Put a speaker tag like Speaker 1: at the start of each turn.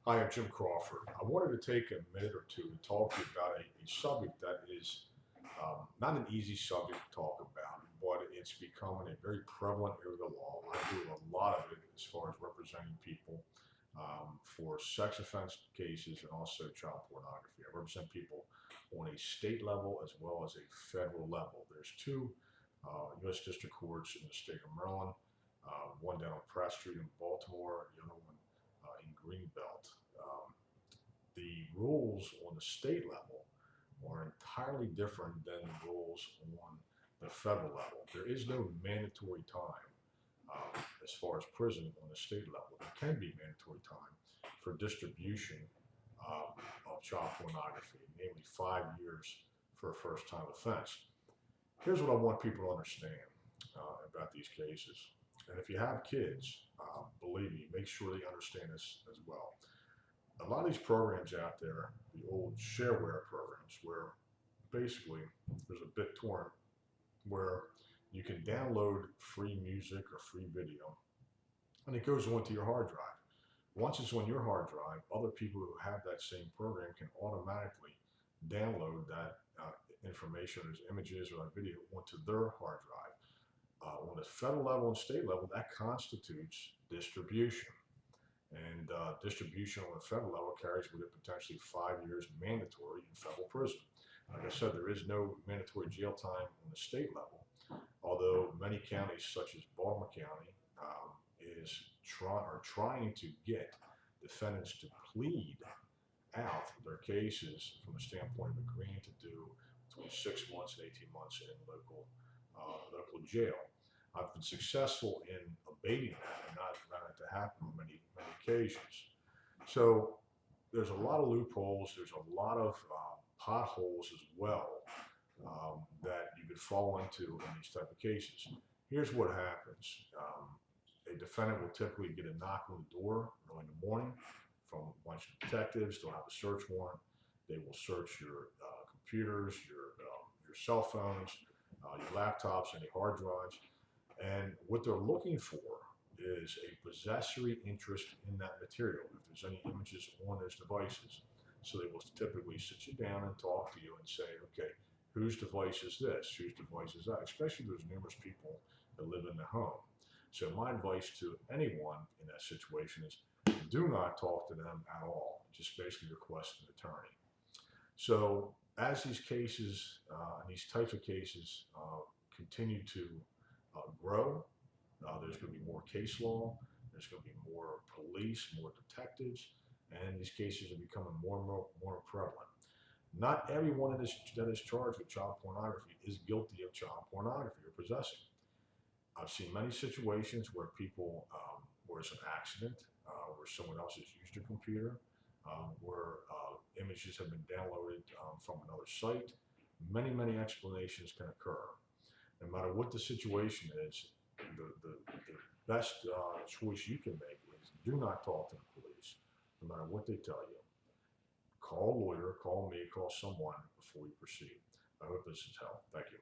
Speaker 1: Hi, I'm Jim Crawford. I wanted to take a minute or two to talk to you about a subject that is not an easy subject to talk about, but it's becoming a very prevalent area of the law. I do a lot of it as far as representing people for sex offense cases and also child pornography. I represent people on a state level as well as a federal level. There's two U.S. district courts in the state of Maryland, one down on Pratt Street in Baltimore, the other one in Greenbelt. Um, the rules on the state level are entirely different than the rules on the federal level. There is no mandatory time as far as prison on the state level. There can be mandatory time for distribution of child pornography, namely 5 years for a first time offense. Here's what I want people to understand about these cases. And if you have kids, believe me, make sure they understand this as well. A lot of these programs out there, the old shareware programs, where basically there's a BitTorrent where you can download free music or free video, and it goes onto your hard drive. Once it's on your hard drive, other people who have that same program can automatically download that information, those images or that video onto their hard drive. On the federal level and state level, that constitutes distribution. And distribution on the federal level carries with it potentially 5 years mandatory in federal prison. Like I said, there is no mandatory jail time on the state level, although many counties, such as Baltimore County, is trying to get defendants to plead out their cases from the standpoint of agreeing to do between 6 months and 18 months in local jail. I've been successful in abating that and not allowing it to happen on many occasions. So there's a lot of loopholes. There's a lot of potholes as well that you could fall into in these type of cases. Here's what happens. A defendant will typically get a knock on the door early in the morning from a bunch of detectives. They'll have a search warrant. They will search your computers, your cell phones, your laptops, any hard drives. And what they're looking for is a possessory interest in that material, if there's any images on those devices. So they will typically sit you down and talk to you and say, okay, whose device is this? Whose device is that? Especially if there's numerous people that live in the home. So my advice to anyone in that situation is do not talk to them at all. Just basically request an attorney. So as these cases and these types of cases continue to grow, there's going to be more case law. There's going to be more police, more detectives, and these cases are becoming more and more prevalent. Not everyone that is charged with child pornography is guilty of child pornography or possessing. I've seen many situations where people, where it's an accident, where someone else has used your computer, where images have been downloaded from another site. Many explanations can occur. No matter what the situation is, the best choice you can make is do not talk to the police, no matter what they tell you. Call a lawyer, call me, call someone before you proceed. I hope this has helped. Thank you.